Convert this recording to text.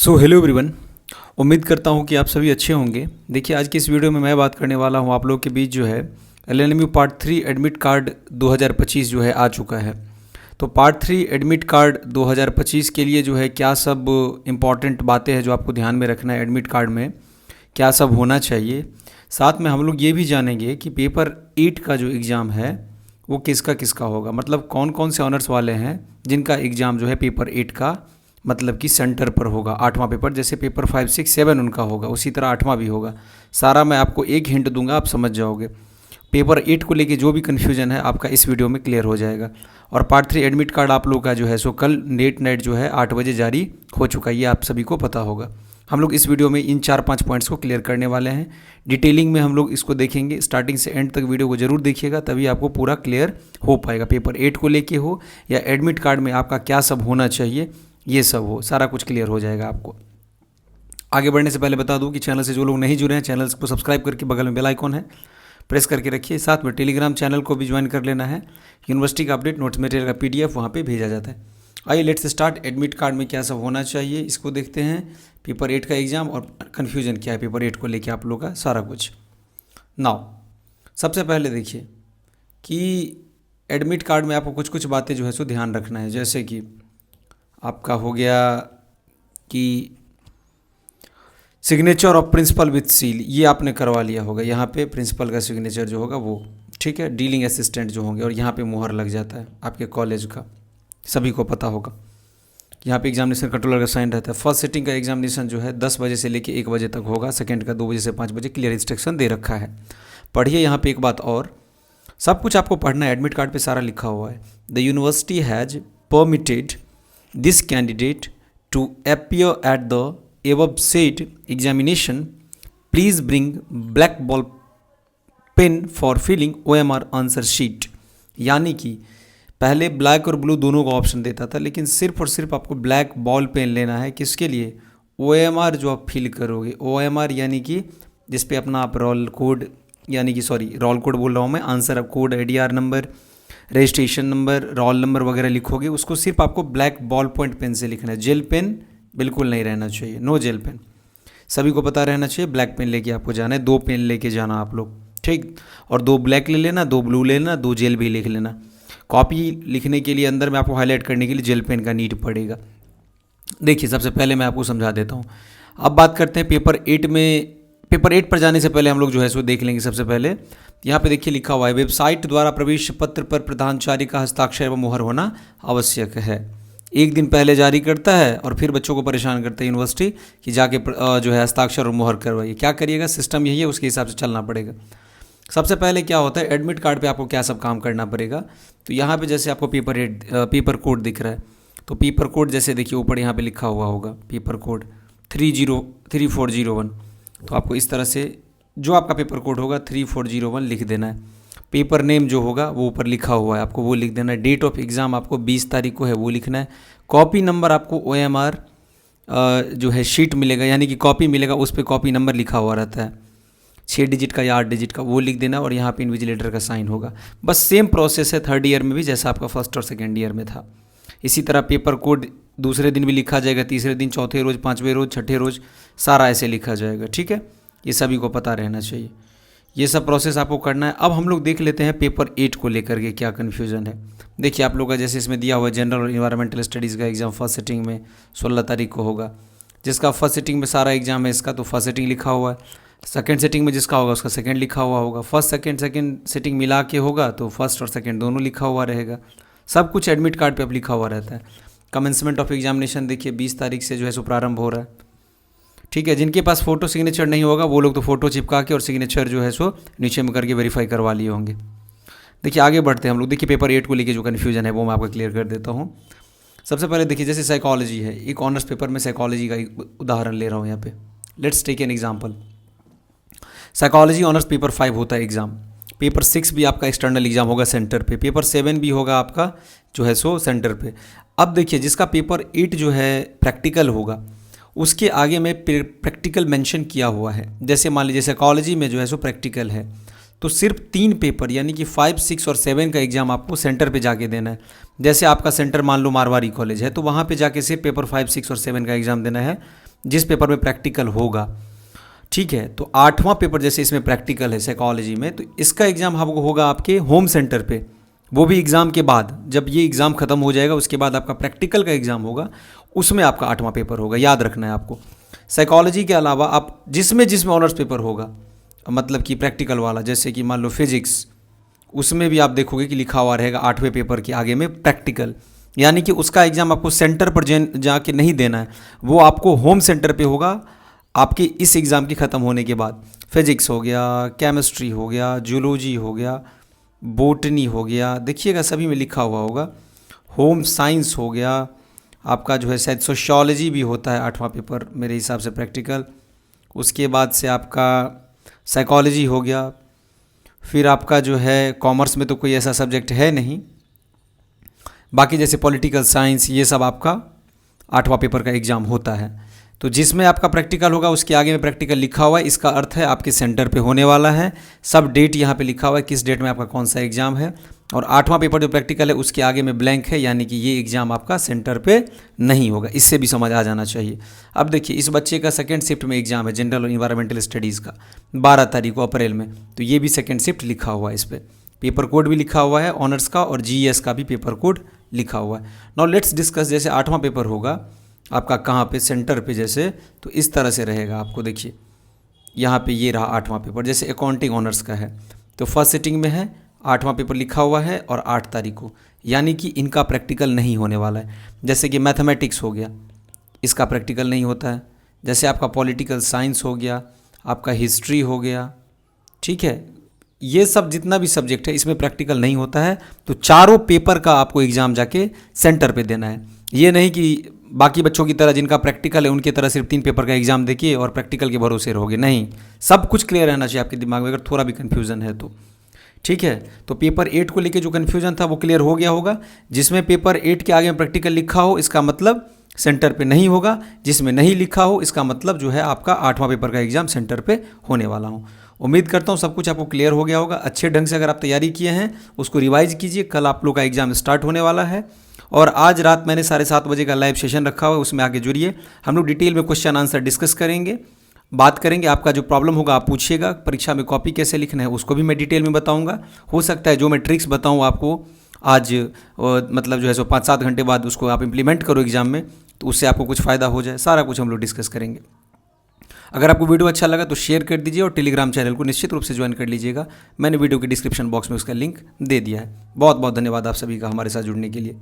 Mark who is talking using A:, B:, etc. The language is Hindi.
A: So hello everyone. उम्मीद करता हूँ कि आप सभी अच्छे होंगे। देखिए, आज की इस वीडियो में मैं बात करने वाला हूँ आप लोगों के बीच जो है LLMU पार्ट 3 एडमिट कार्ड 2025 जो है आ चुका है। तो पार्ट 3 एडमिट कार्ड 2025 के लिए जो है क्या सब इम्पॉर्टेंट बातें हैं जो आपको ध्यान में रखना है, एडमिट कार्ड में क्या सब होना चाहिए। साथ में हम लोग ये भी जानेंगे कि पेपर 8 का जो एग्ज़ाम है वो किसका किसका होगा, मतलब कौन कौन से ऑनर्स वाले हैं जिनका एग्ज़ाम जो है पेपर 8 का मतलब कि सेंटर पर होगा। 8वां पेपर जैसे पेपर 5, 6, 7 उनका होगा, उसी तरह 8वां भी होगा। सारा मैं आपको एक हिंट दूंगा, आप समझ जाओगे। पेपर 8 को लेके जो भी कन्फ्यूजन है आपका इस वीडियो में क्लियर हो जाएगा। और पार्ट 3 एडमिट कार्ड आप लोग का जो है सो कल लेट नाइट जो है 8 बजे जारी हो चुका है, ये आप सभी को पता होगा। हम लोग इस वीडियो में इन 4-5 पॉइंट्स को क्लियर करने वाले हैं। डिटेलिंग में हम लोग इसको देखेंगे, स्टार्टिंग से एंड तक वीडियो को जरूर देखिएगा, तभी आपको पूरा क्लियर हो पाएगा। पेपर 8 को लेके हो या एडमिट कार्ड में आपका क्या सब होना चाहिए, ये सब हो, सारा कुछ क्लियर हो जाएगा आपको। आगे बढ़ने से पहले बता दूं कि चैनल से जो लोग नहीं जुड़े हैं, चैनल को सब्सक्राइब करके बगल में बेल आइकॉन है प्रेस करके रखिए। साथ में टेलीग्राम चैनल को भी ज्वाइन कर लेना है। यूनिवर्सिटी का अपडेट, नोट्स मटेरियल का PDF वहाँ पे भेजा जाता है। आइए लेट्स स्टार्ट। एडमिट कार्ड में क्या सब होना चाहिए इसको देखते हैं। पेपर 8 का एग्ज़ाम और कन्फ्यूजन क्या है पेपर 8 को लेके आप लोग का सारा कुछ। नाउ सबसे पहले देखिए कि एडमिट कार्ड में आपको कुछ कुछ बातें जो है सो ध्यान रखना है। जैसे कि आपका हो गया कि signature of principal with seal, ये आपने करवा लिया होगा। यहाँ पे प्रिंसिपल का सिग्नेचर जो होगा वो, ठीक है। डीलिंग असिस्टेंट जो होंगे, और यहाँ पे मोहर लग जाता है आपके कॉलेज का, सभी को पता होगा। यहाँ पे एग्जामिनेशन कंट्रोलर का साइन रहता है। फर्स्ट सिटिंग का एग्जामिनेशन जो है 10 बजे से लेके 1 बजे तक होगा। सेकेंड का 2 बजे से 5 बजे, क्लियर इंस्ट्रक्शन दे रखा है। पढ़िए यहाँ पे एक बात और, सब कुछ आपको पढ़ना है, एडमिट कार्ड पे सारा लिखा हुआ है। The university has permitted this candidate to appear at the above said examination. Please bring black ball pen for filling OMR answer sheet. यानी कि पहले ब्लैक और ब्लू दोनों का ऑप्शन देता था, लेकिन सिर्फ और सिर्फ आपको ब्लैक बॉल पेन लेना है। किसके लिए? OMR जो आप फिल करोगे। OMR यानी कि जिस पे अपना आप रोल कोड, यानी कि सॉरी रोल कोड बोल रहा हूँ मैं, answer code, ADR number, registration number, roll number वगैरह लिखोगे, उसको सिर्फ आपको ब्लैक बॉल पॉइंट पेन से लिखना है। जेल पेन बिल्कुल नहीं रहना चाहिए, नो जेल पेन। सभी को पता रहना चाहिए ब्लैक पेन लेके आपको जाना है। 2 पेन लेके जाना आप लोग, ठीक। और 2 ब्लैक ले लेना, 2 ब्लू ले लेना, 2 जेल भी लिख लेना। कॉपी लिखने के लिए अंदर में आपको हाईलाइट करने के लिए जेल पेन का नीड पड़ेगा। देखिए सबसे पहले मैं आपको समझा देता हूँ। अब बात करते हैं पेपर 8 में। पेपर 8 पर जाने से पहले हम लोग जो है सो देख लेंगे। सबसे पहले यहाँ पे देखिए लिखा हुआ है, वेबसाइट द्वारा प्रवेश पत्र पर प्रधानाचार्य का हस्ताक्षर व मुहर होना आवश्यक है। एक दिन पहले जारी करता है और फिर बच्चों को परेशान करता है यूनिवर्सिटी कि जाके जो है हस्ताक्षर और मुहर करवाइए। क्या करिएगा, सिस्टम यही है, उसके हिसाब से चलना पड़ेगा। सबसे पहले क्या होता है, एडमिट कार्ड पे आपको क्या सब काम करना पड़ेगा। तो यहाँ पे जैसे आपको पेपर कोड दिख रहा है, तो पेपर कोड जैसे देखिए ऊपर यहाँ पे लिखा हुआ होगा पेपर कोड 3401। तो आपको इस तरह से जो आपका पेपर कोड होगा 3401 लिख देना है। पेपर नेम जो होगा वो ऊपर लिखा हुआ है, आपको वो लिख देना है। डेट ऑफ एग्ज़ाम आपको 20 तारीख को है, वो लिखना है। कॉपी नंबर आपको OMR जो है शीट मिलेगा, यानी कि कॉपी मिलेगा, उस पर कॉपी नंबर लिखा हुआ रहता है, 6 डिजिट का या 8 डिजिट का, वो लिख देना। और यहाँ पे इन्विजिलेटर का साइन होगा। बस सेम प्रोसेस है 3rd ईयर में भी, जैसा आपका 1st और 2nd ईयर में था। इसी तरह पेपर कोड दूसरे दिन भी लिखा जाएगा, तीसरे दिन, चौथे रोज़, 5वें रोज़, 6ठे रोज़, सारा ऐसे लिखा जाएगा, ठीक है। ये सभी को पता रहना चाहिए, ये सब प्रोसेस आपको करना है। अब हम लोग देख लेते हैं पेपर 8 को लेकर के क्या कन्फ्यूज़न है। देखिए आप लोग का जैसे इसमें दिया हुआ है, जनरल और इन्वायरमेंटल स्टडीज़ का एग्ज़ाम फर्स्ट सिटिंग में 16 तारीख को होगा। जिसका फर्स्ट सिटिंग में सारा एग्ज़ाम है इसका, तो फर्स्ट सिटिंग लिखा हुआ है। सेकंड सिटिंग में जिसका होगा उसका सेकंड लिखा हुआ होगा। फर्स्ट सेकंड सिटिंग मिला के होगा तो फर्स्ट और सेकंड दोनों लिखा हुआ रहेगा। सब कुछ एडमिट कार्ड पे अब लिखा हुआ रहता है। कमेंसमेंट ऑफ एग्जामिनेशन देखिए 20 तारीख से जो है सो प्रारंभ हो रहा है, ठीक है। जिनके पास फ़ोटो सिग्नेचर नहीं होगा वो लोग तो फ़ोटो चिपका के और सिग्नेचर जो है सो नीचे में करके वेरीफाई करवा लिए होंगे। देखिए आगे बढ़ते हैं हम लोग। देखिए पेपर 8 को लेके जो कन्फ्यूजन है वो मैं आपको क्लियर कर देता हूँ। सबसे पहले देखिए जैसे साइकोलॉजी है, एक ऑनर्स पेपर में साइकोलॉजी का एक उदाहरण ले रहा हूँ यहाँ पे। Let's take an example. Psychology honours paper 5 होता है एग्ज़ाम। पेपर 6 भी आपका एक्सटर्नल एग्ज़ाम होगा सेंटर पे। पेपर 7 भी होगा आपका जो है सो सेंटर पे। अब देखिए जिसका पेपर 8 जो है प्रैक्टिकल होगा, उसके आगे में प्रैक्टिकल मेंशन किया हुआ है। जैसे मान लीजिए साइकोलॉजी में जो है सो प्रैक्टिकल है, तो सिर्फ 3 पेपर यानी कि 5, 6 और 7 का एग्ज़ाम आपको सेंटर पे जाके देना है। जैसे आपका सेंटर मान लो मारवाड़ी कॉलेज है, तो वहाँ पे जाके सिर्फ पेपर 5, 6 और 7 का एग्ज़ाम देना है, जिस पेपर में प्रैक्टिकल होगा। ठीक है, तो 8वां पेपर जैसे इसमें प्रैक्टिकल है साइकोलॉजी में, तो इसका एग्ज़ाम आपको होगा आपके होम सेंटर पे, वो भी एग्ज़ाम के बाद। जब ये एग्ज़ाम ख़त्म हो जाएगा उसके बाद आपका प्रैक्टिकल का एग्ज़ाम होगा, उसमें आपका 8वां पेपर होगा, याद रखना है आपको। साइकोलॉजी के अलावा आप जिसमें ऑनर्स पेपर होगा, मतलब कि प्रैक्टिकल वाला, जैसे कि मान लो फिजिक्स, उसमें भी आप देखोगे कि लिखा हुआ रहेगा 8वें पेपर के आगे में प्रैक्टिकल, यानी कि उसका एग्ज़ाम आपको सेंटर पर जाके नहीं देना है, वो आपको होम सेंटर पे होगा आपके इस एग्ज़ाम के ख़त्म होने के बाद। फिजिक्स हो गया, केमिस्ट्री हो गया, जूलॉजी हो गया, बोटनी हो गया, देखिएगा सभी में लिखा हुआ होगा, होम साइंस हो गया, आपका जो है शायद सोशियोलॉजी भी होता है 8वां पेपर मेरे हिसाब से प्रैक्टिकल। उसके बाद से आपका साइकोलॉजी हो गया, फिर आपका जो है कॉमर्स में तो कोई ऐसा सब्जेक्ट है नहीं, बाकी जैसे पॉलिटिकल साइंस, ये सब आपका 8वां पेपर का एग्ज़ाम होता है। तो जिसमें आपका प्रैक्टिकल होगा उसके आगे में प्रैक्टिकल लिखा हुआ है, इसका अर्थ है आपके सेंटर पे होने वाला है। सब डेट यहाँ पे लिखा हुआ है, किस डेट में आपका कौन सा एग्ज़ाम है। और 8वां पेपर जो प्रैक्टिकल है उसके आगे में ब्लैंक है, यानी कि ये एग्ज़ाम आपका सेंटर पे नहीं होगा। इससे भी समझ आ जाना चाहिए। अब देखिए, इस बच्चे का सेकेंड शिफ्ट में एग्ज़ाम है जनरल और इन्वायरमेंटल स्टडीज़ का 12 तारीख को अप्रैल में, तो ये भी सेकेंड शिफ्ट लिखा हुआ है, इस पर पेपर कोड भी लिखा हुआ है ऑनर्स का, और GS का भी पेपर कोड लिखा हुआ है। नाउ लेट्स डिस्कस, जैसे 8वां पेपर होगा आपका कहाँ पे, सेंटर पे, जैसे तो इस तरह से रहेगा। आपको देखिए यहाँ पे ये रहा 8वां पेपर, जैसे अकाउंटिंग ऑनर्स का है तो फर्स्ट सिटिंग में है, 8वां पेपर लिखा हुआ है और 8 तारीख को, यानी कि इनका प्रैक्टिकल नहीं होने वाला है। जैसे कि मैथमेटिक्स हो गया, इसका प्रैक्टिकल नहीं होता है। जैसे आपका पॉलिटिकल साइंस हो गया, आपका हिस्ट्री हो गया, ठीक है, ये सब जितना भी सब्जेक्ट है इसमें प्रैक्टिकल नहीं होता है। तो चारों पेपर का आपको एग्ज़ाम जाके सेंटर पे देना है। ये नहीं कि बाकी बच्चों की तरह जिनका प्रैक्टिकल है उनकी तरह सिर्फ 3 पेपर का एग्ज़ाम देखिए और प्रैक्टिकल के भरोसे रहोगे, नहीं। सब कुछ क्लियर रहना चाहिए आपके दिमाग में, अगर थोड़ा भी कन्फ्यूज़न है तो। ठीक है, तो पेपर 8 को लेके जो कन्फ्यूज़न था वो क्लियर हो गया होगा। जिसमें पेपर 8 के आगे में प्रैक्टिकल लिखा हो इसका मतलब सेंटर पे नहीं होगा, जिसमें नहीं लिखा हो इसका मतलब जो है आपका 8वां पेपर का एग्ज़ाम सेंटर पे होने वाला हो। उम्मीद करता हूँ सब कुछ आपको क्लियर हो गया होगा। अच्छे ढंग से अगर आप तैयारी किए हैं उसको रिवाइज कीजिए, कल आप लोग का एग्ज़ाम स्टार्ट होने वाला है। और आज रात मैंने 7:30 बजे का लाइव सेशन रखा हुआ है, उसमें आगे जुड़िए, हम लोग डिटेल में क्वेश्चन आंसर डिस्कस करेंगे, बात करेंगे। आपका जो प्रॉब्लम होगा आप पूछिएगा, परीक्षा में कॉपी कैसे लिखना है उसको भी मैं डिटेल में बताऊंगा। हो सकता है जो मैं ट्रिक्स बताऊं आपको आज मतलब जो है सो 5-7 घंटे बाद उसको आप इम्प्लीमेंट करो एग्जाम में, तो उससे आपको कुछ फ़ायदा हो जाए। सारा कुछ हम लोग डिस्कस करेंगे। अगर आपको वीडियो अच्छा लगा तो शेयर कर दीजिए और टेलीग्राम चैनल को निश्चित रूप से ज्वाइन कर लीजिएगा। मैंने वीडियो के डिस्क्रिप्शन बॉक्स में उसका लिंक दे दिया है। बहुत बहुत धन्यवाद आप सभी का हमारे साथ जुड़ने के लिए।